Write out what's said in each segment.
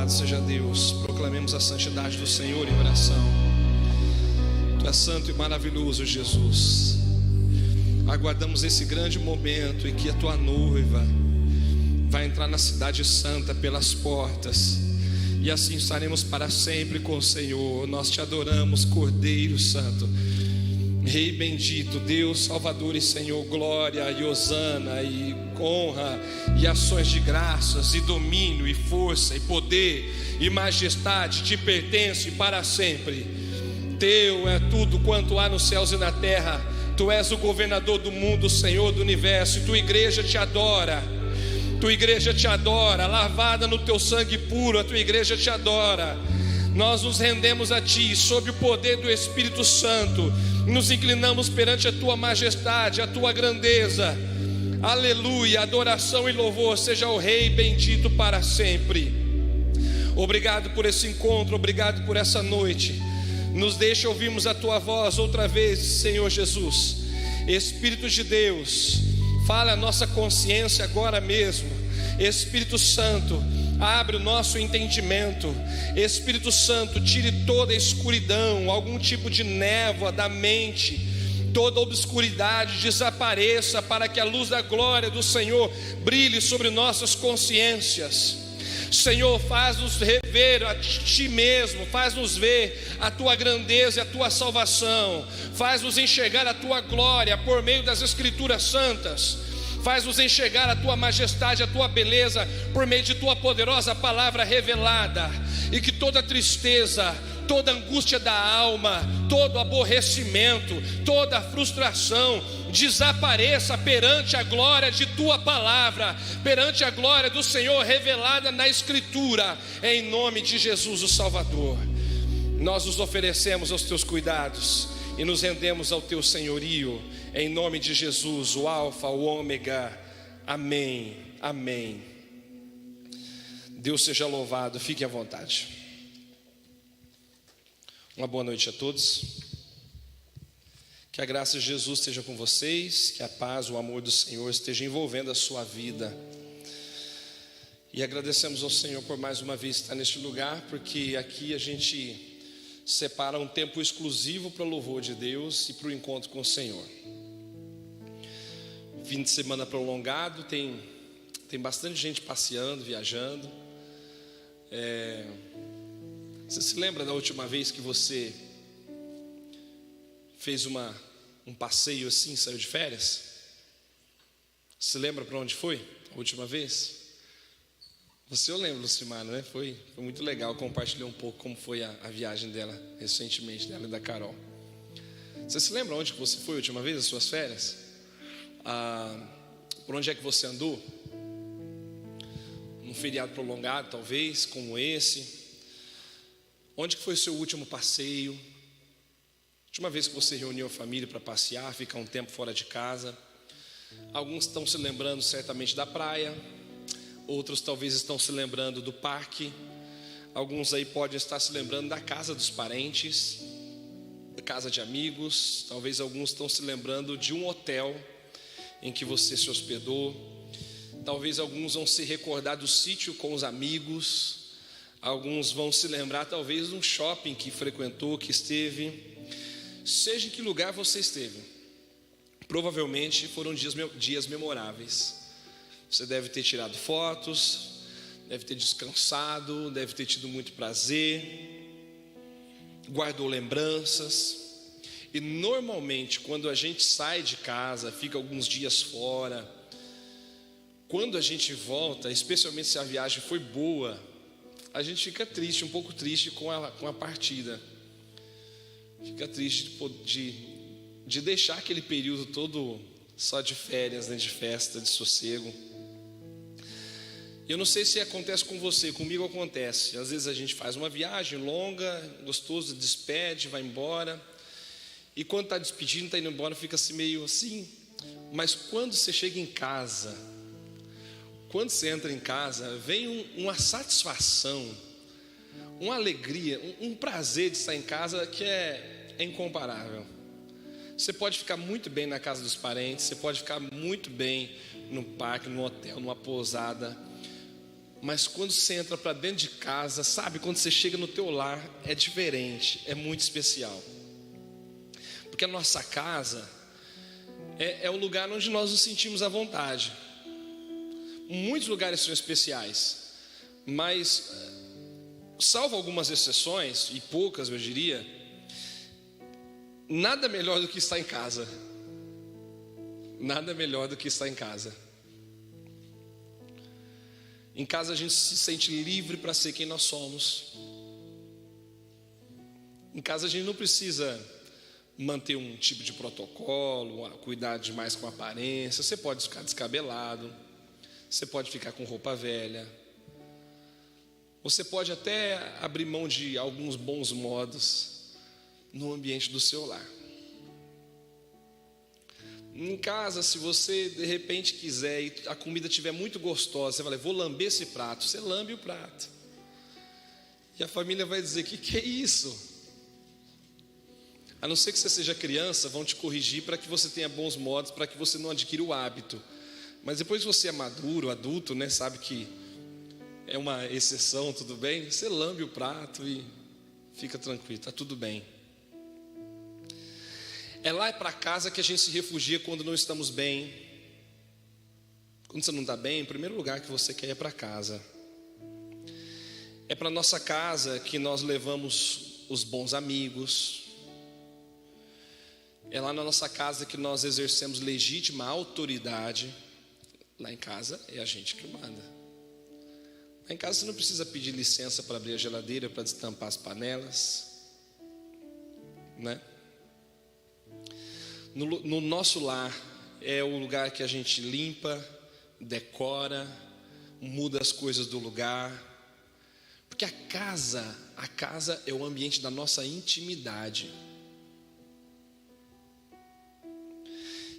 Louvado seja Deus. Proclamemos a santidade do Senhor em oração. Tu és santo e maravilhoso, Jesus. Aguardamos esse grande momento em que a tua noiva vai entrar na cidade santa pelas portas, e assim estaremos para sempre com o Senhor. Nós te adoramos, Cordeiro Santo, Rei bendito, Deus Salvador e Senhor. Glória e hosana e honra e ações de graças e domínio e força e poder e majestade te pertence para sempre. Teu é tudo quanto há nos céus e na terra. Tu és o governador do mundo, Senhor do universo, e tua igreja te adora. Tua igreja te adora, lavada no teu sangue puro, a tua igreja te adora. Nós nos rendemos a ti, sob o poder do Espírito Santo, nos inclinamos perante a tua majestade, a tua grandeza. Aleluia, adoração e louvor seja ao Rei bendito para sempre. Obrigado por esse encontro, obrigado por essa noite. Nos deixa ouvirmos a tua voz outra vez, Senhor Jesus. Espírito de Deus, fala a nossa consciência agora mesmo. Espírito Santo, abre o nosso entendimento. Espírito Santo, tire toda a escuridão, algum tipo de névoa da mente, toda obscuridade desapareça, para que a luz da glória do Senhor brilhe sobre nossas consciências. Senhor, faz-nos rever a Ti mesmo, faz-nos ver a Tua grandeza e a Tua salvação, faz-nos enxergar a Tua glória por meio das Escrituras Santas, faz-nos enxergar a Tua majestade, a Tua beleza por meio de Tua poderosa palavra revelada, e que toda tristeza, toda angústia da alma, todo aborrecimento, toda frustração desapareça perante a glória de tua palavra, perante a glória do Senhor revelada na Escritura, em nome de Jesus o Salvador. Nós nos oferecemos aos teus cuidados e nos rendemos ao teu senhorio, em nome de Jesus, o Alfa, o Ômega. Amém, amém. Deus seja louvado, fique à vontade. Uma boa noite a todos. Que a graça de Jesus esteja com vocês, que a paz, o amor do Senhor esteja envolvendo a sua vida. E agradecemos ao Senhor por mais uma vez estar neste lugar, porque aqui a gente separa um tempo exclusivo para o louvor de Deus e para o encontro com o Senhor. Fim de semana prolongado, tem bastante gente passeando, viajando. Você se lembra da última vez que você fez um passeio assim, saiu de férias? Se lembra para onde foi a última vez? Eu lembro, Lucimar, né? Foi muito legal. Compartilhei um pouco como foi a viagem dela recentemente, dela e da Carol. Você se lembra onde que você foi a última vez, as suas férias? Por onde é que você andou? Num feriado prolongado, talvez, como esse. Onde que foi o seu último passeio? Última vez que você reuniu a família para passear, ficar um tempo fora de casa. Alguns estão se lembrando certamente da praia, outros talvez estão se lembrando do parque, alguns aí podem estar se lembrando da casa dos parentes, da casa de amigos, talvez alguns estão se lembrando de um hotel em que você se hospedou, talvez alguns vão se recordar do sítio com os amigos, alguns vão se lembrar talvez de um shopping que frequentou, que esteve. Seja em que lugar você esteve, provavelmente foram dias memoráveis. Você deve ter tirado fotos, deve ter descansado, deve ter tido muito prazer, guardou lembranças. E normalmente quando a gente sai de casa, fica alguns dias fora, quando a gente volta, especialmente se a viagem foi boa, a gente fica triste, um pouco triste com a partida. Fica triste de deixar aquele período todo só de férias, né, de festa, de sossego. Eu não sei se acontece com você, comigo acontece. Às vezes a gente faz uma viagem longa, gostoso, despede, vai embora. E quando está despedindo, está indo embora, fica assim meio assim. Mas quando você chega em casa, quando você entra em casa, vem uma satisfação, uma alegria, um prazer de estar em casa que é incomparável. Você pode ficar muito bem na casa dos parentes, você pode ficar muito bem no parque, no hotel, numa pousada, Mas quando você entra para dentro de casa, sabe, quando você chega no teu lar, é diferente, é muito especial. Porque a nossa casa é o lugar onde nós nos sentimos à vontade. Muitos lugares são especiais, mas salvo algumas exceções, e poucas eu diria, nada melhor do que estar em casa. Nada melhor do que estar em casa. Em casa a gente se sente livre para ser quem nós somos. Em casa a gente não precisa manter um tipo de protocolo, cuidar demais com a aparência. Você pode ficar descabelado, você pode ficar com roupa velha, você pode até abrir mão de alguns bons modos no ambiente do seu lar. Em casa, se você de repente quiser e a comida estiver muito gostosa, você vai falar, vou lamber esse prato. Você lambe o prato. E a família vai dizer, que é isso? A não ser que você seja criança, vão te corrigir para que você tenha bons modos, para que você não adquira o hábito. Mas depois que você é maduro, adulto, né, sabe que é uma exceção, tudo bem? Você lambe o prato e fica tranquilo, está tudo bem. É lá para casa que a gente se refugia quando não estamos bem. Quando você não está bem, o primeiro lugar que você quer é para casa. É para nossa casa que nós levamos os bons amigos. É lá na nossa casa que nós exercemos legítima autoridade. Lá em casa é a gente que manda. Lá em casa você não precisa pedir licença para abrir a geladeira, para destampar as panelas, né? No nosso lar é o lugar que a gente limpa, decora, muda as coisas do lugar. Porque a casa é o ambiente da nossa intimidade.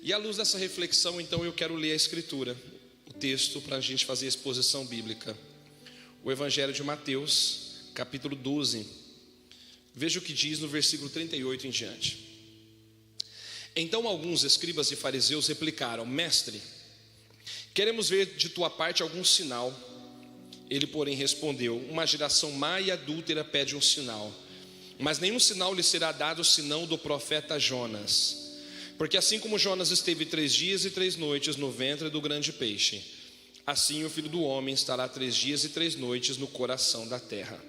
E à luz dessa reflexão, então, eu quero ler a Escritura, o texto para a gente fazer a exposição bíblica. O Evangelho de Mateus, capítulo 12. Veja o que diz no versículo 38 em diante. Então alguns escribas e fariseus replicaram, mestre, queremos ver de tua parte algum sinal. Ele, porém, respondeu, uma geração má e adúltera pede um sinal, mas nenhum sinal lhe será dado senão do profeta Jonas. Porque assim como Jonas esteve 3 dias e 3 noites no ventre do grande peixe, assim o Filho do Homem estará 3 dias e 3 noites no coração da terra.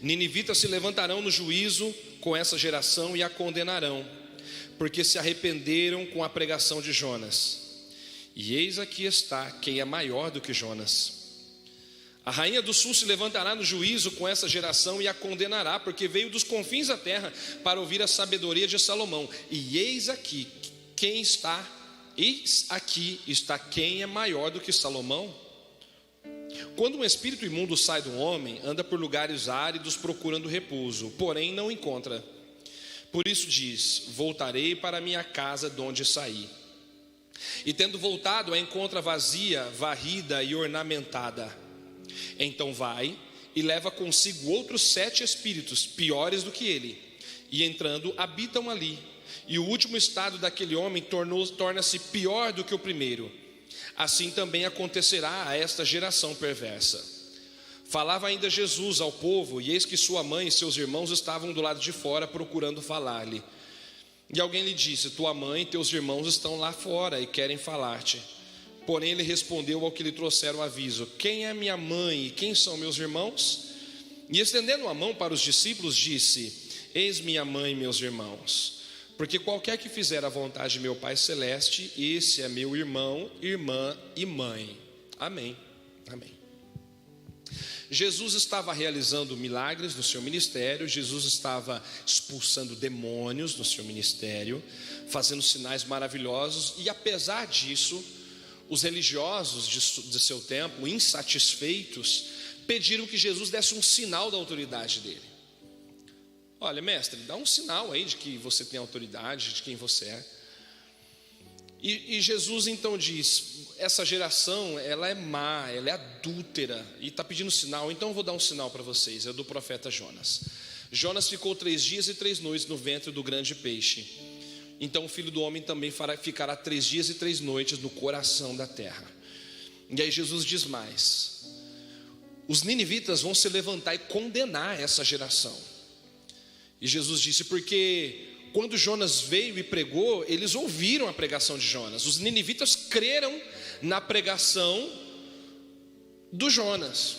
Ninivitas se levantarão no juízo com essa geração e a condenarão, porque se arrependeram com a pregação de Jonas. E eis aqui está quem é maior do que Jonas. A rainha do sul se levantará no juízo com essa geração e a condenará, porque veio dos confins da terra para ouvir a sabedoria de Salomão. E eis aqui quem é maior do que Salomão. Quando um espírito imundo sai do homem, anda por lugares áridos procurando repouso, porém não encontra. Por isso diz, voltarei para a minha casa de onde saí. E tendo voltado, a encontra vazia, varrida e ornamentada. Então vai e leva consigo outros 7 espíritos, piores do que ele. E entrando, habitam ali. E o último estado daquele homem torna-se pior do que o primeiro. Assim também acontecerá a esta geração perversa. Falava ainda Jesus ao povo, e eis que sua mãe e seus irmãos estavam do lado de fora procurando falar-lhe. E alguém lhe disse, tua mãe e teus irmãos estão lá fora e querem falar-te. Porém ele respondeu ao que lhe trouxeram o aviso, quem é minha mãe e quem são meus irmãos? E estendendo a mão para os discípulos disse, eis minha mãe e meus irmãos. Porque qualquer que fizer a vontade de meu Pai Celeste, esse é meu irmão, irmã e mãe. Amém. Amém. Jesus estava realizando milagres no seu ministério, Jesus estava expulsando demônios no seu ministério, fazendo sinais maravilhosos, e apesar disso, os religiosos de seu tempo, insatisfeitos, pediram que Jesus desse um sinal da autoridade dele. Olha, mestre, dá um sinal aí de que você tem autoridade, de quem você é. E Jesus então diz, essa geração, ela é má, ela é adúltera, e está pedindo sinal, então eu vou dar um sinal para vocês, é do profeta Jonas. Jonas ficou 3 dias e 3 noites no ventre do grande peixe. Então o Filho do Homem também ficará 3 dias e 3 noites no coração da terra. E aí Jesus diz mais, os ninivitas vão se levantar e condenar essa geração. E Jesus disse, porque quando Jonas veio e pregou, eles ouviram a pregação de Jonas. Os ninivitas creram na pregação do Jonas.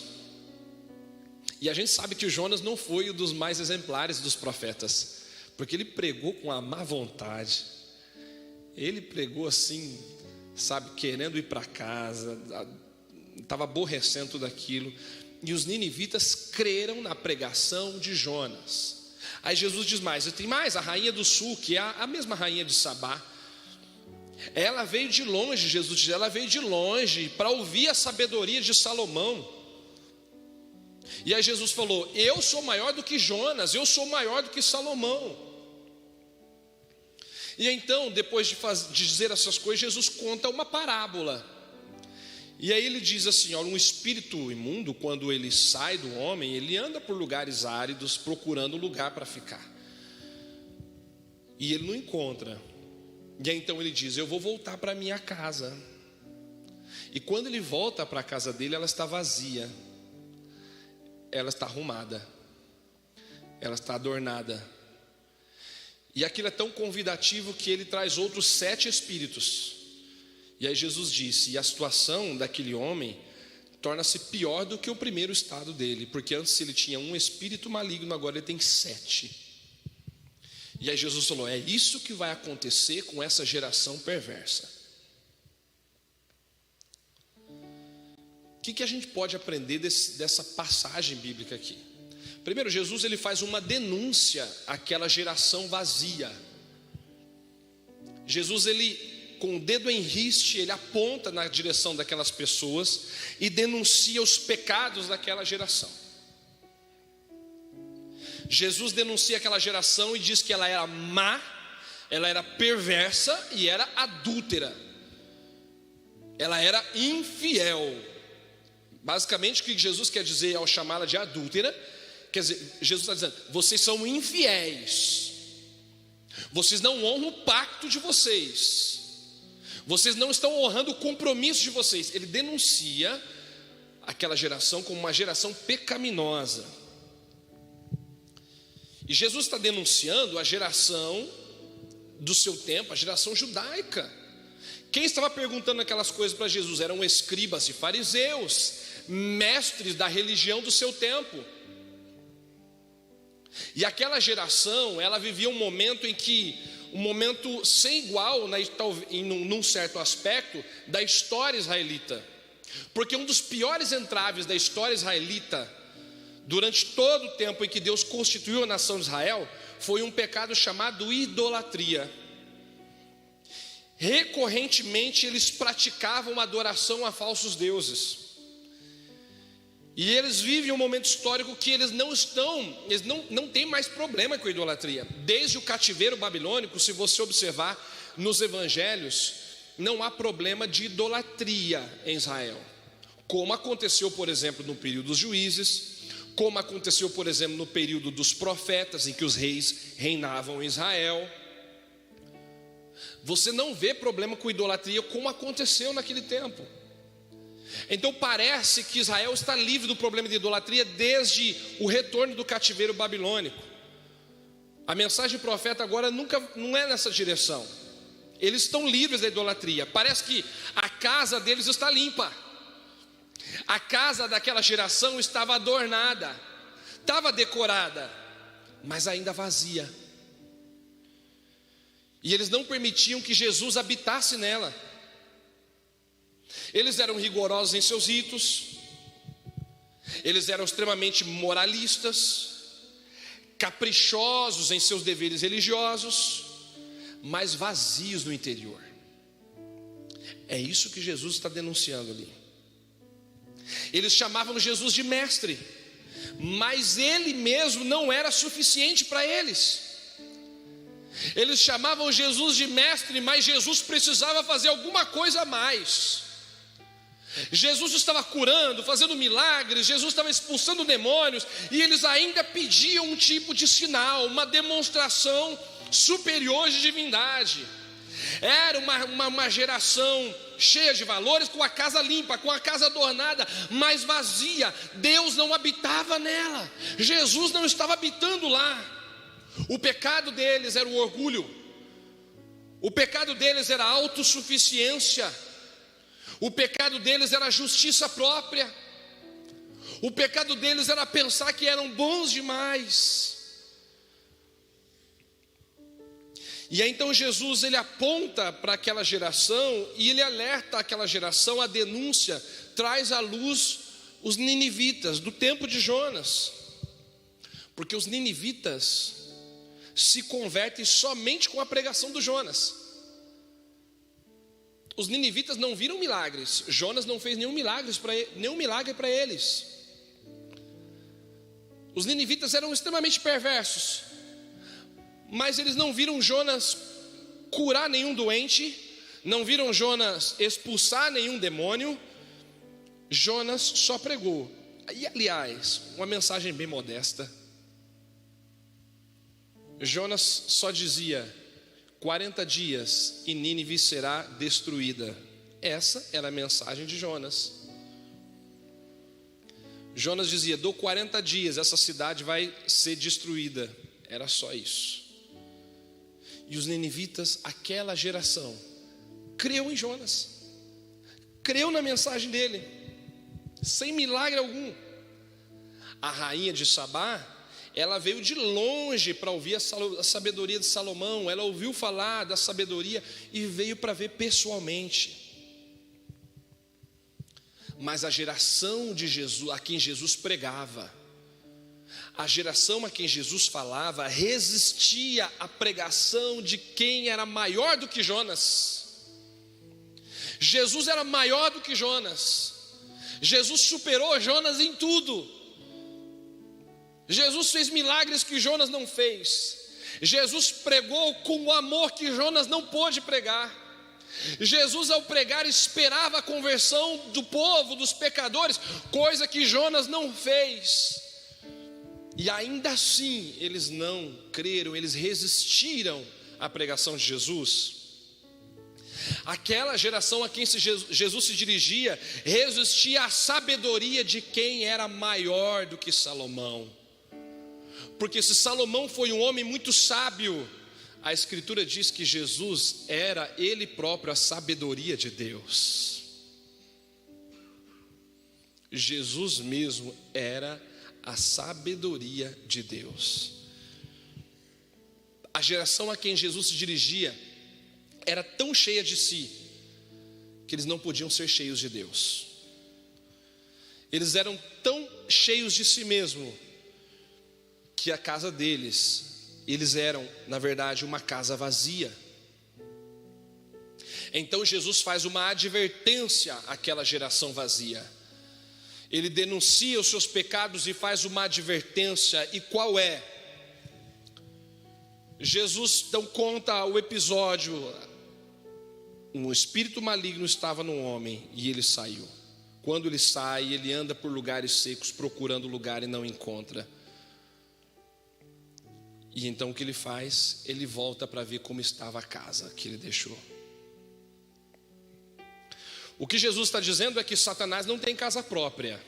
E a gente sabe que o Jonas não foi um dos mais exemplares dos profetas, porque ele pregou com a má vontade. Ele pregou assim, sabe, querendo ir para casa, estava aborrecendo tudo aquilo. E os ninivitas creram na pregação de Jonas. Aí Jesus diz mais, e tem mais, a rainha do sul, que é a mesma rainha de Sabá, ela veio de longe, Jesus diz, ela veio de longe para ouvir a sabedoria de Salomão. E aí Jesus falou, eu sou maior do que Jonas, eu sou maior do que Salomão. E então, depois de dizer essas coisas, Jesus conta uma parábola. E aí ele diz assim, um espírito imundo, quando ele sai do homem, ele anda por lugares áridos, procurando um lugar para ficar. E ele não encontra. E aí então ele diz, eu vou voltar para minha casa. E quando ele volta para a casa dele, ela está vazia. Ela está arrumada. Ela está adornada. E aquilo é tão convidativo que ele traz outros 7 espíritos. E aí Jesus disse, e a situação daquele homem torna-se pior do que o primeiro estado dele, porque antes ele tinha um espírito maligno, agora ele tem 7. E aí Jesus falou, é isso que vai acontecer com essa geração perversa. O que a gente pode aprender dessa passagem bíblica aqui? Primeiro, Jesus ele faz uma denúncia àquela geração vazia. Jesus ele, com o dedo em riste, ele aponta na direção daquelas pessoas e denuncia os pecados daquela geração. Jesus denuncia aquela geração e diz que ela era má, ela era perversa e era adúltera. Ela era infiel. Basicamente o que Jesus quer dizer ao chamá-la de adúltera, quer dizer, Jesus está dizendo, vocês são infiéis. Vocês não honram o pacto de vocês. Vocês não estão honrando o compromisso de vocês. Ele denuncia aquela geração como uma geração pecaminosa. E Jesus está denunciando a geração do seu tempo, a geração judaica. Quem estava perguntando aquelas coisas para Jesus? Eram escribas e fariseus, mestres da religião do seu tempo. E aquela geração, ela vivia um momento em que, um momento sem igual, num certo aspecto, da história israelita. Porque um dos piores entraves da história israelita, durante todo o tempo em que Deus constituiu a nação de Israel, foi um pecado chamado idolatria. Recorrentemente eles praticavam adoração a falsos deuses. E eles vivem um momento histórico que eles não têm mais problema com a idolatria. Desde o cativeiro babilônico, se você observar nos evangelhos, não há problema de idolatria em Israel. Como aconteceu, por exemplo, no período dos juízes, como aconteceu, por exemplo, no período dos profetas, em que os reis reinavam em Israel. Você não vê problema com idolatria como aconteceu naquele tempo. Então parece que Israel está livre do problema de idolatria desde o retorno do cativeiro babilônico. A mensagem do profeta agora não é nessa direção. Eles estão livres da idolatria. Parece que a casa deles está limpa. A casa daquela geração estava adornada, estava decorada, mas ainda vazia. E eles não permitiam que Jesus habitasse nela. Eles eram rigorosos em seus ritos, eles eram extremamente moralistas, caprichosos em seus deveres religiosos, mas vazios no interior. É isso que Jesus está denunciando ali. Eles chamavam Jesus de mestre, mas ele mesmo não era suficiente para eles. Eles chamavam Jesus de mestre, mas Jesus precisava fazer alguma coisa a mais. Jesus estava curando, fazendo milagres, Jesus estava expulsando demônios, e eles ainda pediam um tipo de sinal, uma demonstração superior de divindade. Era uma geração cheia de valores, com a casa limpa, com a casa adornada, mas vazia. Deus não habitava nela, Jesus não estava habitando lá. O pecado deles era o orgulho, o pecado deles era a autossuficiência, o pecado deles era a justiça própria, o pecado deles era pensar que eram bons demais. E aí então Jesus, ele aponta para aquela geração e ele alerta aquela geração, a denúncia, traz à luz os ninivitas do tempo de Jonas, porque os ninivitas se convertem somente com a pregação do Jonas. Os ninivitas não viram milagres, Jonas não fez nenhum milagre para eles. Os ninivitas eram extremamente perversos, mas eles não viram Jonas curar nenhum doente, não viram Jonas expulsar nenhum demônio. Jonas só pregou. E aliás, uma mensagem bem modesta. Jonas só dizia: 40 dias e Nínive será destruída. Essa era a mensagem de Jonas. Jonas dizia: dou 40 dias, essa cidade vai ser destruída. Era só isso. E os ninivitas, aquela geração, creu em Jonas, creu na mensagem dele, sem milagre algum. A rainha de Sabá, ela veio de longe para ouvir a sabedoria de Salomão, ela ouviu falar da sabedoria e veio para ver pessoalmente. Mas a geração de Jesus, a quem Jesus pregava, a geração a quem Jesus falava, resistia à pregação de quem era maior do que Jonas. Jesus era maior do que Jonas. Jesus superou Jonas em tudo. Jesus fez milagres que Jonas não fez. Jesus pregou com o amor que Jonas não pôde pregar. Jesus, ao pregar, esperava a conversão do povo, dos pecadores, coisa que Jonas não fez. E ainda assim eles não creram, eles resistiram à pregação de Jesus. Aquela geração a quem Jesus se dirigia resistia à sabedoria de quem era maior do que Salomão. Porque se Salomão foi um homem muito sábio, a Escritura diz que Jesus era ele próprio a sabedoria de Deus. Jesus mesmo era a sabedoria de Deus. A geração a quem Jesus se dirigia era tão cheia de si que eles não podiam ser cheios de Deus. Eles eram tão cheios de si mesmo que a casa deles, eles eram, na verdade, uma casa vazia. Então Jesus faz uma advertência àquela geração vazia. Ele denuncia os seus pecados e faz uma advertência. E qual é? Jesus então conta o episódio: um espírito maligno estava no homem e ele saiu. Quando ele sai, ele anda por lugares secos procurando lugar e não encontra. E então o que ele faz? Ele volta para ver como estava a casa que ele deixou. O que Jesus está dizendo é que Satanás não tem casa própria.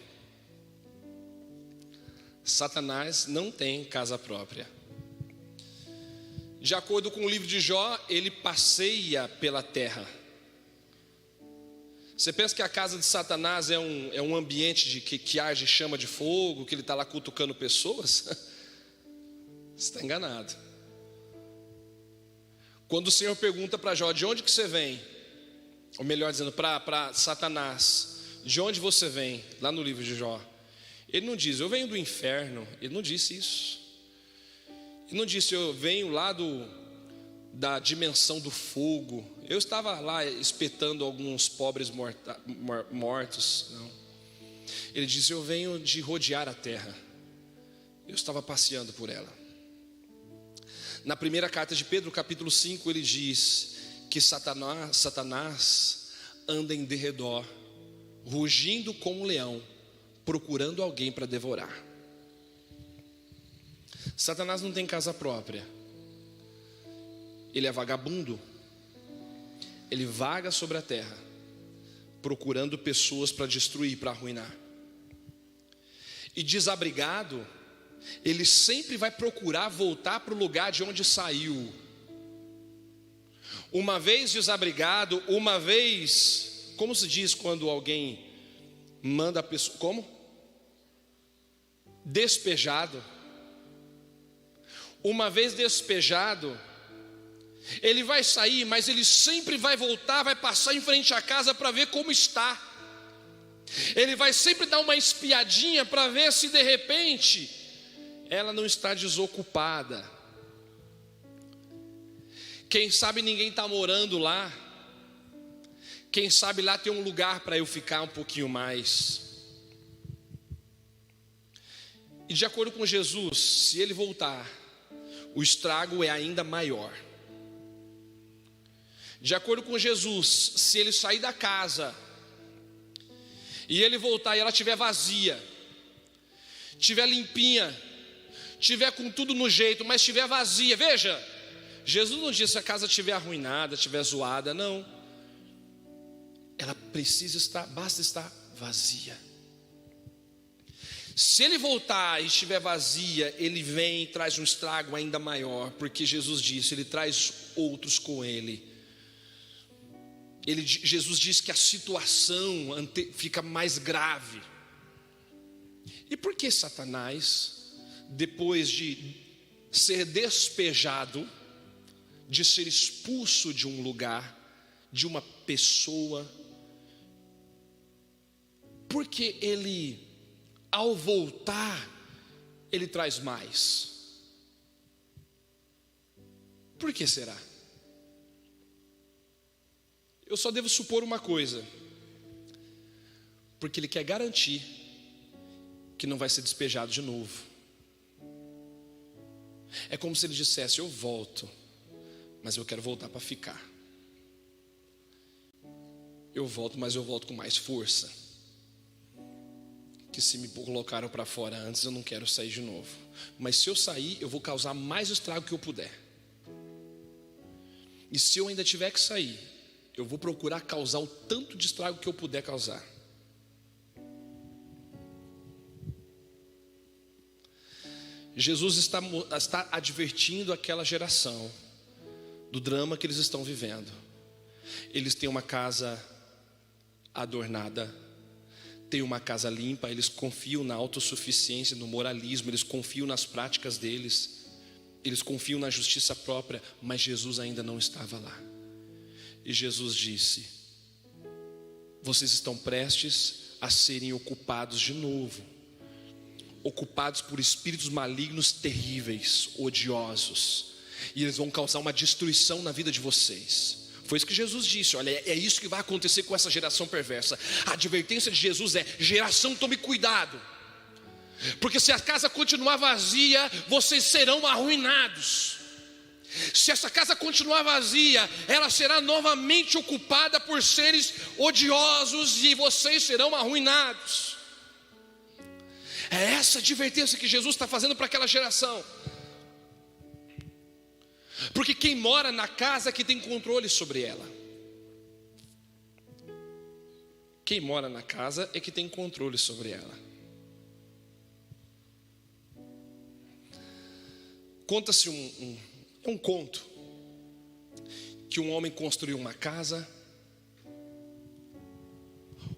Satanás não tem casa própria. De acordo com o livro de Jó, ele passeia pela terra. Você pensa que a casa de Satanás é um ambiente que arde chama de fogo, que ele está lá cutucando pessoas? Você está enganado. Quando o Senhor pergunta para Jó: de onde que você vem? Ou melhor dizendo, para Satanás: de onde você vem? Lá no livro de Jó, ele não diz: eu venho do inferno. Ele não disse isso. Ele não disse: eu venho lá da dimensão do fogo. Eu estava lá espetando alguns pobres mortos. Não. Ele disse: eu venho de rodear a terra. Eu estava passeando por ela. Na primeira carta de Pedro, capítulo 5, ele diz que Satanás anda em derredor, rugindo como um leão, procurando alguém para devorar. Satanás não tem casa própria. Ele é vagabundo. ele vaga sobre a terra, procurando pessoas para destruir, para arruinar. E desabrigado, ele sempre vai procurar voltar para o lugar de onde saiu. Uma vez desabrigado, uma vez, como se diz quando alguém manda a pessoa, como? Despejado. Uma vez despejado, ele vai sair, mas ele sempre vai voltar, vai passar em frente à casa para ver como está. Ele vai sempre dar uma espiadinha para ver se de repente ela não está desocupada. Quem sabe ninguém está morando lá. Quem sabe lá tem um lugar para eu ficar um pouquinho mais. E de acordo com Jesus, se ele voltar, o estrago é ainda maior. De acordo com Jesus, se ele sair da casa e ele voltar e ela estiver vazia, estiver limpinha, estiver com tudo no jeito, mas estiver vazia, veja, Jesus não disse se a casa estiver arruinada, estiver zoada, não. Ela precisa estar, basta estar vazia. Se ele voltar e estiver vazia, ele vem e traz um estrago ainda maior, porque Jesus disse, ele traz outros com ele. Jesus diz que a situação fica mais grave. E por que Satanás, depois de ser despejado, de ser expulso de um lugar, de uma pessoa, porque ele, ao voltar, ele traz mais? Por que será? Eu só devo supor uma coisa, porque ele quer garantir que não vai ser despejado de novo. É como se ele dissesse, eu volto, mas eu quero voltar para ficar. Eu volto, mas eu volto com mais força. Que se me colocaram para fora antes, eu não quero sair de novo. Mas se eu sair, eu vou causar mais estrago que eu puder. E se eu ainda tiver que sair, eu vou procurar causar o tanto de estrago que eu puder causar. Jesus está advertindo aquela geração do drama que eles estão vivendo. Eles têm uma casa adornada, têm uma casa limpa, eles confiam na autossuficiência, no moralismo, eles confiam nas práticas deles, eles confiam na justiça própria, mas Jesus ainda não estava lá. E Jesus disse, vocês estão prestes a serem ocupados de novo, ocupados por espíritos malignos terríveis, odiosos, e eles vão causar uma destruição na vida de vocês. Foi isso que Jesus disse, olha, é isso que vai acontecer com essa geração perversa. A advertência de Jesus é, geração, tome cuidado, porque se a casa continuar vazia, vocês serão arruinados. Se essa casa continuar vazia, ela será novamente ocupada por seres odiosos e vocês serão arruinados. É essa advertência que Jesus está fazendo para aquela geração. Porque quem mora na casa é que tem controle sobre ela. Quem mora na casa é que tem controle sobre ela. Conta-se um conto que um homem construiu uma casa,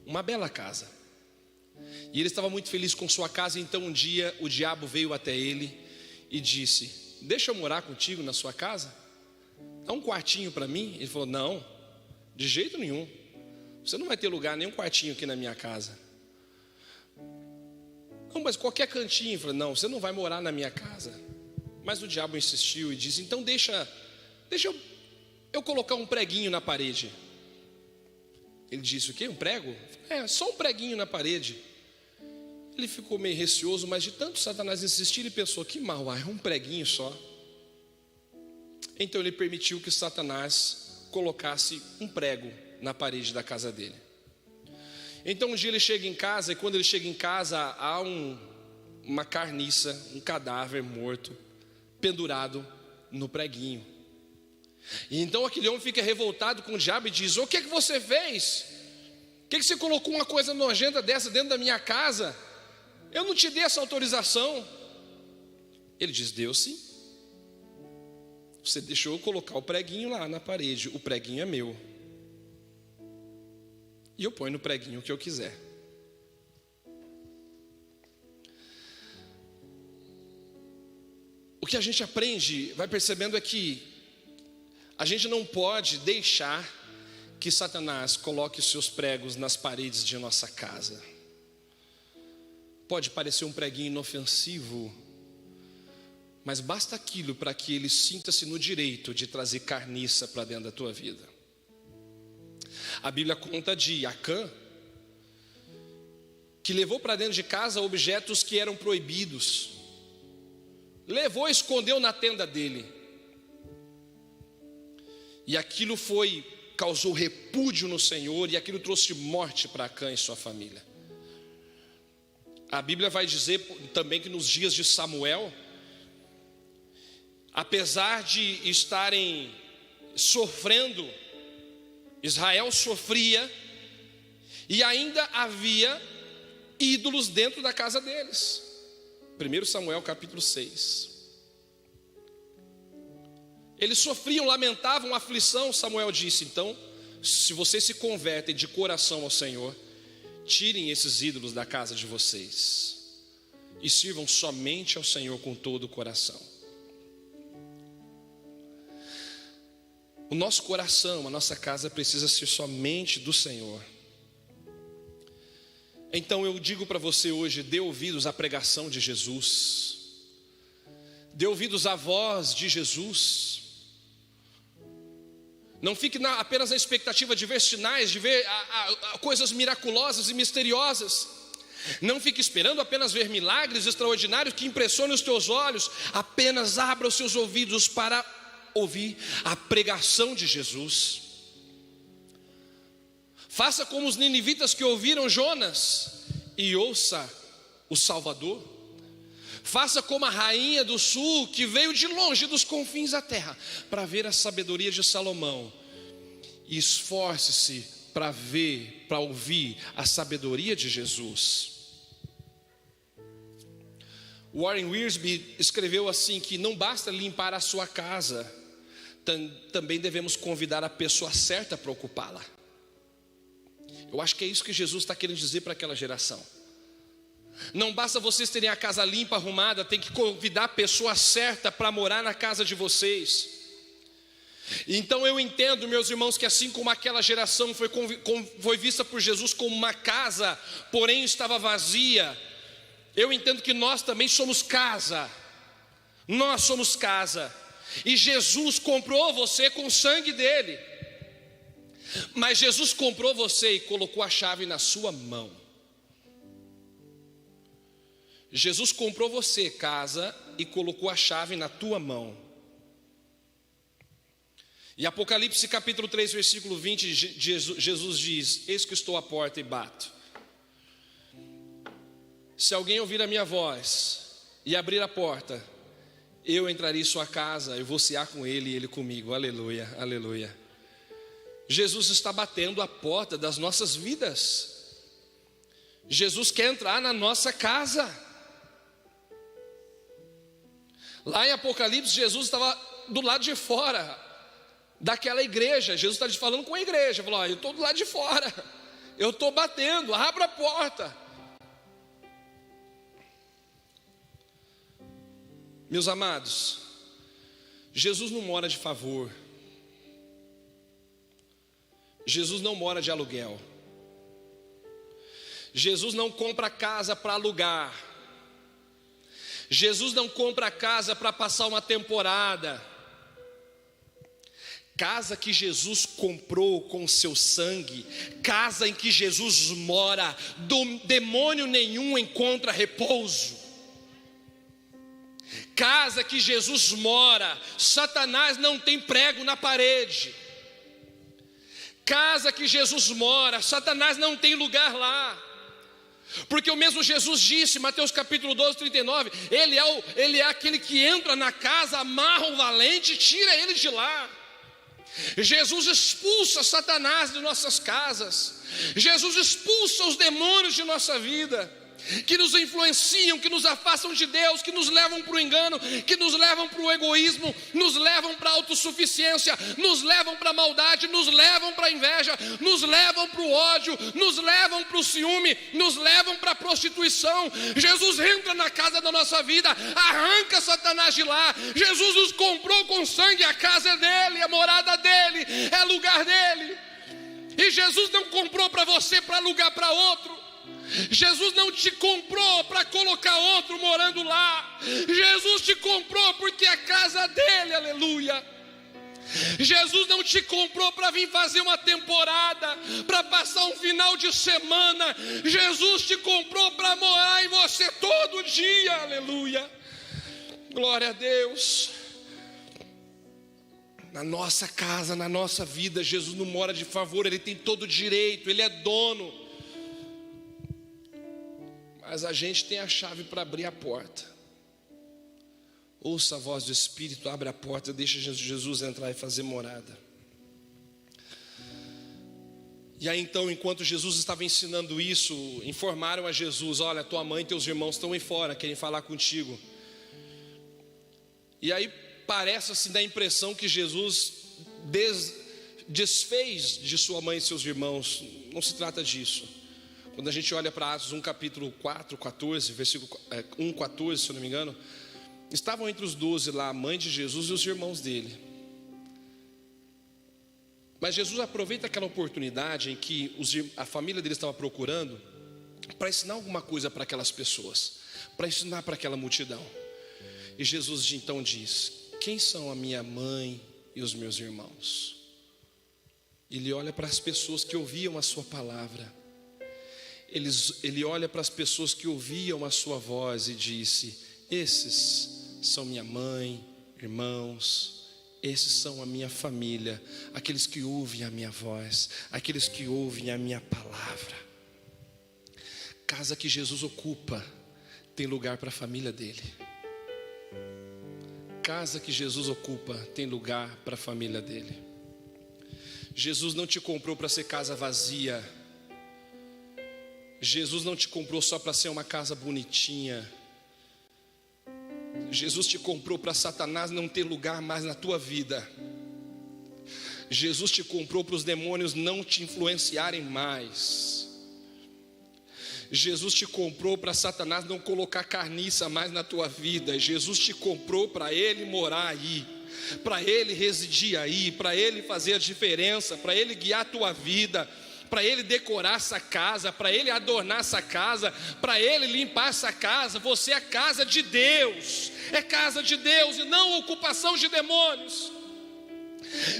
uma bela casa, e ele estava muito feliz com sua casa. Então um dia o diabo veio até ele e disse, deixa eu morar contigo na sua casa, dá um quartinho para mim. Ele falou, não, de jeito nenhum, você não vai ter lugar, nem um quartinho aqui na minha casa. Não, mas qualquer cantinho. Ele falou, não, você não vai morar na minha casa. Mas o diabo insistiu e disse, então deixa eu colocar um preguinho na parede. Ele disse, o quê? Um prego? É, só um preguinho na parede. Ele ficou meio receoso, mas de tanto Satanás insistir, ele pensou, que mal, é um preguinho só. Então ele permitiu que Satanás colocasse um prego na parede da casa dele. Então um dia ele chega em casa, e quando ele chega em casa, há uma carniça, um cadáver morto, pendurado no preguinho. E então aquele homem fica revoltado com o diabo e diz: o que é que você fez? Por que você colocou uma coisa nojenta dessa dentro da minha casa? Eu não te dei essa autorização. Ele diz: deu sim. Você deixou eu colocar o preguinho lá na parede. O preguinho é meu. E eu ponho no preguinho o que eu quiser. O que a gente aprende, vai percebendo, é que a gente não pode deixar que Satanás coloque os seus pregos nas paredes de nossa casa. Pode parecer um preguinho inofensivo, mas basta aquilo para que ele sinta-se no direito de trazer carniça para dentro da tua vida. A Bíblia conta de Acã, que levou para dentro de casa objetos que eram proibidos. Levou e escondeu na tenda dele. E aquilo causou repúdio no Senhor, e aquilo trouxe morte para Acã e sua família. A Bíblia vai dizer também que nos dias de Samuel, apesar de estarem sofrendo, Israel sofria, e ainda havia ídolos dentro da casa deles. 1 Samuel capítulo 6. Eles sofriam, lamentavam aflição. Samuel disse: então, se vocês se convertem de coração ao Senhor, tirem esses ídolos da casa de vocês e sirvam somente ao Senhor com todo o coração. O nosso coração, a nossa casa precisa ser somente do Senhor. Então eu digo para você hoje: dê ouvidos à pregação de Jesus, dê ouvidos à voz de Jesus. Não fique apenas na expectativa de ver sinais, de ver coisas miraculosas e misteriosas. Não fique esperando apenas ver milagres extraordinários que impressionem os teus olhos. Apenas abra os seus ouvidos para ouvir a pregação de Jesus. Faça como os ninivitas que ouviram Jonas e ouça o Salvador. Faça como a rainha do sul, que veio de longe dos confins da terra para ver a sabedoria de Salomão. E esforce-se para ver, para ouvir a sabedoria de Jesus. Warren Wiersbe escreveu assim, que não basta limpar a sua casa, também devemos convidar a pessoa certa para ocupá-la. Eu acho que é isso que Jesus está querendo dizer para aquela geração. Não basta vocês terem a casa limpa, arrumada, tem que convidar a pessoa certa para morar na casa de vocês. Então eu entendo, meus irmãos, que assim como aquela geração foi vista por Jesus como uma casa, porém estava vazia, eu entendo que nós também somos casa. Nós somos casa. E Jesus comprou você com o sangue dele. Mas Jesus comprou você e colocou a chave na sua mão. Jesus comprou você, casa, e colocou a chave na tua mão. E Apocalipse capítulo 3, versículo 20, Jesus diz: eis que estou à porta e bato. Se alguém ouvir a minha voz e abrir a porta, eu entrarei em sua casa, eu vou cear com ele e ele comigo. Aleluia, aleluia. Jesus está batendo a porta das nossas vidas. Jesus quer entrar na nossa casa. Lá em Apocalipse, Jesus estava do lado de fora daquela igreja. Jesus está falando com a igreja. Falou: eu estou do lado de fora, eu estou batendo, abra a porta. Meus amados, Jesus não mora de favor. Jesus não mora de aluguel. Jesus não compra casa para alugar. Jesus não compra casa para passar uma temporada. Casa que Jesus comprou com o seu sangue, casa em que Jesus mora, demônio nenhum encontra repouso. Casa que Jesus mora, Satanás não tem prego na parede. Casa que Jesus mora, Satanás não tem lugar lá. Porque o mesmo Jesus disse, Mateus capítulo 12, 39, Ele é aquele que entra na casa, amarra o valente e tira ele de lá. Jesus expulsa Satanás de nossas casas. Jesus expulsa os demônios de nossa vida, que nos influenciam, que nos afastam de Deus, que nos levam para o engano, que nos levam para o egoísmo, nos levam para a autossuficiência, nos levam para a maldade, nos levam para a inveja, nos levam para o ódio, nos levam para o ciúme, nos levam para a prostituição. Jesus entra na casa da nossa vida, arranca Satanás de lá. Jesus nos comprou com sangue, a casa é dele, a morada dele, é lugar dele. E Jesus não comprou para você para alugar para outro. Jesus não te comprou para colocar outro morando lá. Jesus te comprou porque é a casa dele, aleluia. Jesus não te comprou para vir fazer uma temporada, para passar um final de semana. Jesus te comprou para morar em você todo dia, aleluia. Glória a Deus. Na nossa casa, na nossa vida, Jesus não mora de favor, Ele tem todo o direito, Ele é dono. Mas a gente tem a chave para abrir a porta. Ouça a voz do Espírito, abre a porta, deixa Jesus entrar e fazer morada. E aí então, enquanto Jesus estava ensinando isso, informaram a Jesus: olha, tua mãe e teus irmãos estão aí fora, querem falar contigo. E aí parece assim, dá a impressão que Jesus desfez de sua mãe e seus irmãos. Não se trata disso. Quando a gente olha para Atos 1, capítulo 4, 14, versículo 1, 14, se eu não me engano, estavam entre os 12 lá a mãe de Jesus e os irmãos dele. Mas Jesus aproveita aquela oportunidade em que a família dele estava procurando para ensinar alguma coisa para aquelas pessoas, para ensinar para aquela multidão. E Jesus então diz: quem são a minha mãe e os meus irmãos? Ele olha para as pessoas que ouviam a sua palavra. Ele olha para as pessoas que ouviam a sua voz e disse: esses são minha mãe, irmãos, esses são a minha família, aqueles que ouvem a minha voz, aqueles que ouvem a minha palavra. Casa que Jesus ocupa tem lugar para a família dele. Casa que Jesus ocupa tem lugar para a família dele. Jesus não te comprou para ser casa vazia. Jesus não te comprou só para ser uma casa bonitinha. Jesus te comprou para Satanás não ter lugar mais na tua vida. Jesus te comprou para os demônios não te influenciarem mais. Jesus te comprou para Satanás não colocar carniça mais na tua vida. Jesus te comprou para Ele morar aí, para Ele residir aí, para Ele fazer a diferença, para Ele guiar a tua vida, para Ele decorar essa casa, para Ele adornar essa casa, para Ele limpar essa casa. Você é casa de Deus, é casa de Deus e não ocupação de demônios.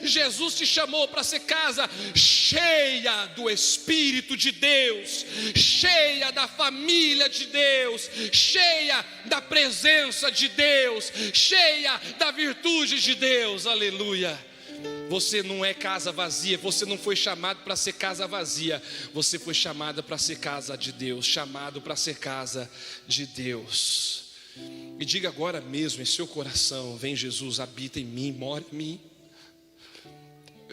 Jesus te chamou para ser casa cheia do Espírito de Deus, cheia da família de Deus, cheia da presença de Deus, cheia da virtude de Deus, aleluia. Você não é casa vazia, você não foi chamado para ser casa vazia, você foi chamado para ser casa de Deus, chamado para ser casa de Deus. E diga agora mesmo em seu coração: vem Jesus, habita em mim, mora em mim.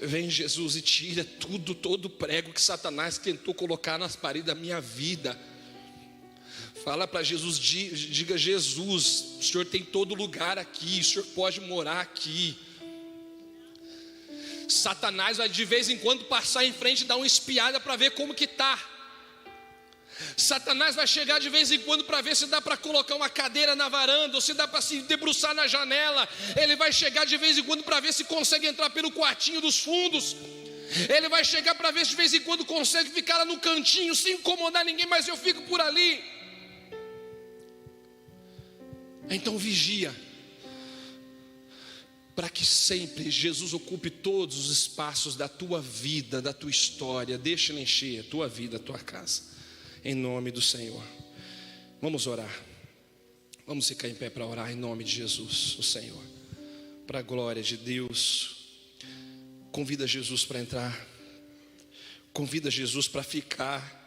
Vem Jesus e tira todo prego que Satanás tentou colocar nas paredes da minha vida. Fala para Jesus, diga: Jesus, o Senhor tem todo lugar aqui, o Senhor pode morar aqui. Satanás vai de vez em quando passar em frente e dar uma espiada para ver como que está. Satanás vai chegar de vez em quando para ver se dá para colocar uma cadeira na varanda, ou se dá para se debruçar na janela. Ele vai chegar de vez em quando para ver se consegue entrar pelo quartinho dos fundos. Ele vai chegar para ver se de vez em quando consegue ficar lá no cantinho sem incomodar ninguém, mas eu fico por ali. Então vigia, para que sempre Jesus ocupe todos os espaços da tua vida, da tua história. Deixa Ele encher a tua vida, a tua casa, em nome do Senhor. Vamos orar. Vamos ficar em pé para orar em nome de Jesus, o Senhor. Para a glória de Deus. Convida Jesus para entrar. Convida Jesus para ficar.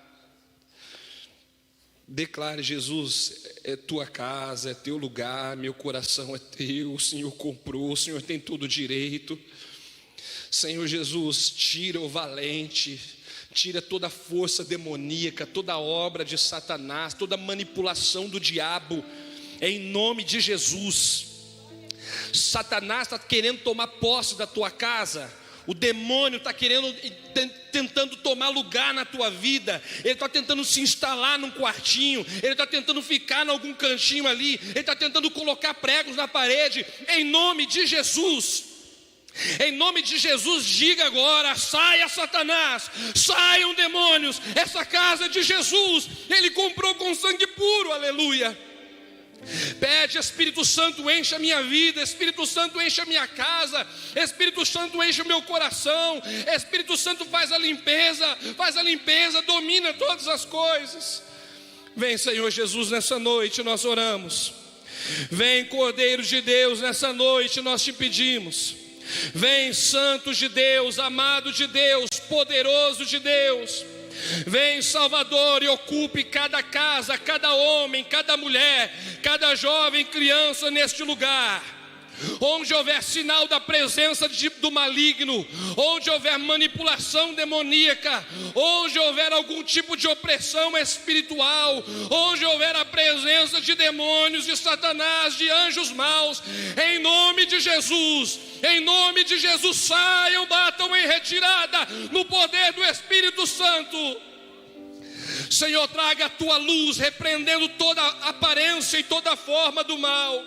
Declare: Jesus, é tua casa, é teu lugar, meu coração é teu, o Senhor comprou, o Senhor tem todo o direito. Senhor Jesus, tira o valente, tira toda a força demoníaca, toda obra de Satanás, toda manipulação do diabo, em nome de Jesus. Satanás está querendo tomar posse da tua casa, o demônio está tentando tomar lugar na tua vida, ele está tentando se instalar num quartinho, ele está tentando ficar em algum cantinho ali, ele está tentando colocar pregos na parede, em nome de Jesus. Em nome de Jesus, diga agora: saia Satanás, saiam demônios, essa casa é de Jesus, Ele comprou com sangue puro, aleluia. Pede: Espírito Santo, encha a minha vida, Espírito Santo, encha a minha casa, Espírito Santo, encha o meu coração, Espírito Santo, faz a limpeza, domina todas as coisas. Vem, Senhor Jesus, nessa noite nós oramos. Vem, Cordeiro de Deus, nessa noite nós te pedimos. Vem, Santo de Deus, amado de Deus, poderoso de Deus. Vem, Salvador, e ocupe cada casa, cada homem, cada mulher, cada jovem, criança neste lugar. Onde houver sinal da presença do maligno, onde houver manipulação demoníaca, onde houver algum tipo de opressão espiritual, onde houver a presença de demônios, de Satanás, de anjos maus, em nome de Jesus, saiam, batam em retirada, no poder do Espírito Santo. Senhor, traga a tua luz, repreendendo toda aparência e toda forma do mal,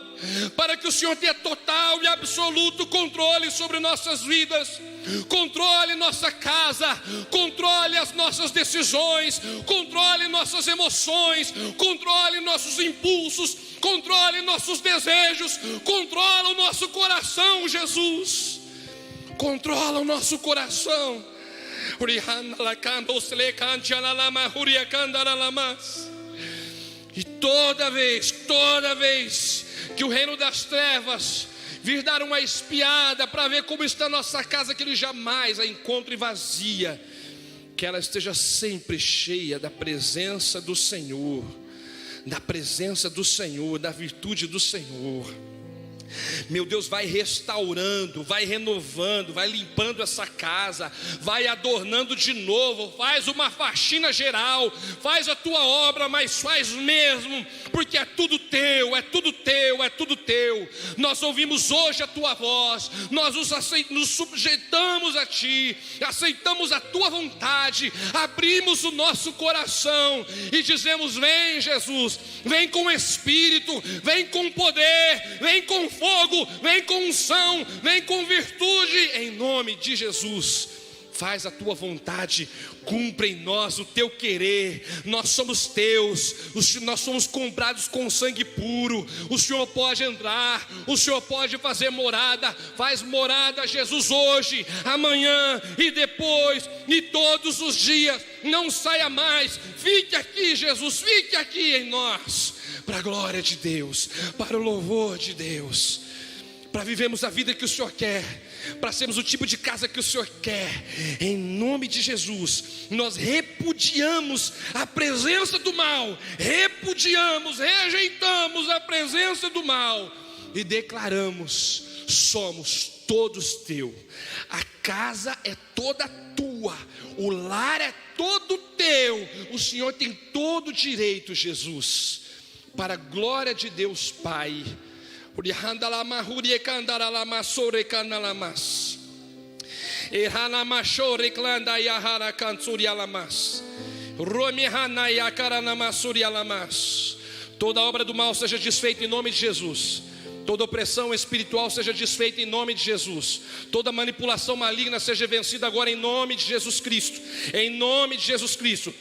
para que o Senhor tenha total e absoluto controle sobre nossas vidas, controle nossa casa, controle as nossas decisões, controle nossas emoções, controle nossos impulsos, controle nossos desejos, controla o nosso coração, Jesus, controla o nosso coração. E toda vez que o reino das trevas vir dar uma espiada para ver como está a nossa casa, que ele jamais a encontre vazia, que ela esteja sempre cheia da presença do Senhor, da virtude do Senhor. Meu Deus, vai restaurando, vai renovando, vai limpando essa casa, vai adornando de novo, faz uma faxina geral, faz a tua obra, mas faz mesmo, porque é tudo teu, é tudo teu, é tudo teu. Nós ouvimos hoje a tua voz, nós nos sujeitamos a ti, aceitamos a tua vontade, abrimos o nosso coração e dizemos: vem, Jesus, vem com Espírito, vem com poder, vem com fogo, vem com unção, vem com virtude, em nome de Jesus. Faz a tua vontade, cumpre em nós o teu querer. Nós somos teus, nós somos comprados com sangue puro. O Senhor pode entrar, o Senhor pode fazer morada. Faz morada, Jesus, hoje, amanhã e depois e todos os dias. Não saia mais, fique aqui, Jesus, fique aqui em nós, para a glória de Deus, para o louvor de Deus, para vivermos a vida que o Senhor quer, para sermos o tipo de casa que o Senhor quer. Em nome de Jesus, nós repudiamos a presença do mal, rejeitamos a presença do mal e declaramos: somos todos teu, a casa é toda tua, o lar é todo teu, o Senhor tem todo o direito, Jesus, para a glória de Deus Pai. Toda obra do mal seja desfeita em nome de Jesus. Toda opressão espiritual seja desfeita em nome de Jesus. Toda manipulação maligna seja vencida agora em nome de Jesus Cristo. Em nome de Jesus Cristo.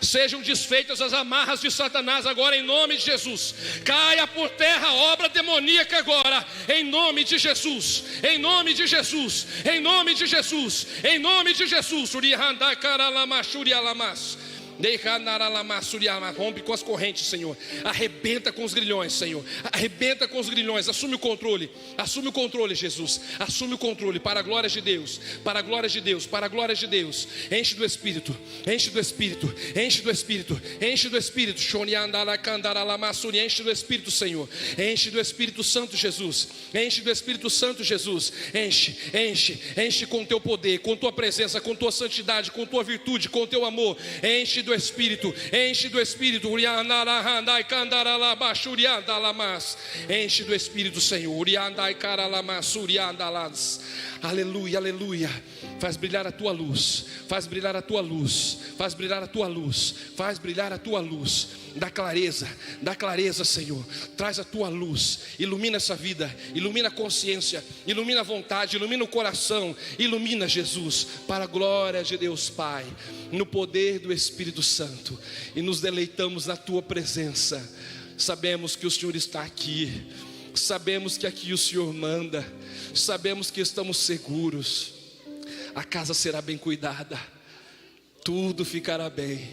Sejam desfeitas as amarras de Satanás agora em nome de Jesus. Caia por terra a obra demoníaca agora em nome de Jesus. Em nome de Jesus. Em nome de Jesus. Em nome de Jesus. Rompe com as correntes, Senhor. Arrebenta com os grilhões, Senhor. Arrebenta com os grilhões. Assume o controle. Assume o controle, Jesus. Assume o controle para a glória de Deus. Para a glória de Deus. Para a glória de Deus. Enche do Espírito. Enche do Espírito. Enche do Espírito. Enche do Espírito. Enche do Espírito, Senhor. Enche do Espírito Santo, Jesus. Enche do Espírito Santo, Jesus. Enche, enche, enche com teu poder, com tua presença, com tua santidade, com tua virtude, com teu amor. Enche do Espírito. Enche do Espírito. Enche do Espírito, Senhor. Aleluia, aleluia. Faz brilhar a tua luz. Faz brilhar a tua luz. Faz brilhar a tua luz. Faz brilhar a tua luz. Dá clareza, Senhor. Traz a tua luz. Ilumina essa vida. Ilumina a consciência. Ilumina a vontade. Ilumina o coração. Ilumina, Jesus, para a glória de Deus Pai, no poder do Espírito Santo. E nos deleitamos na tua presença. Sabemos que o Senhor está aqui. Sabemos que aqui o Senhor manda. Sabemos que estamos seguros. A casa será bem cuidada. Tudo ficará bem,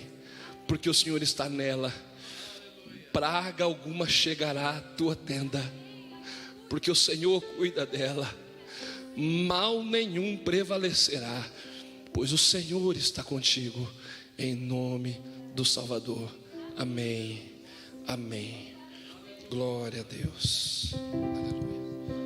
porque o Senhor está nela. Praga alguma chegará à tua tenda, porque o Senhor cuida dela. Mal nenhum prevalecerá, pois o Senhor está contigo. Em nome do Salvador. Amém. Amém. Glória a Deus.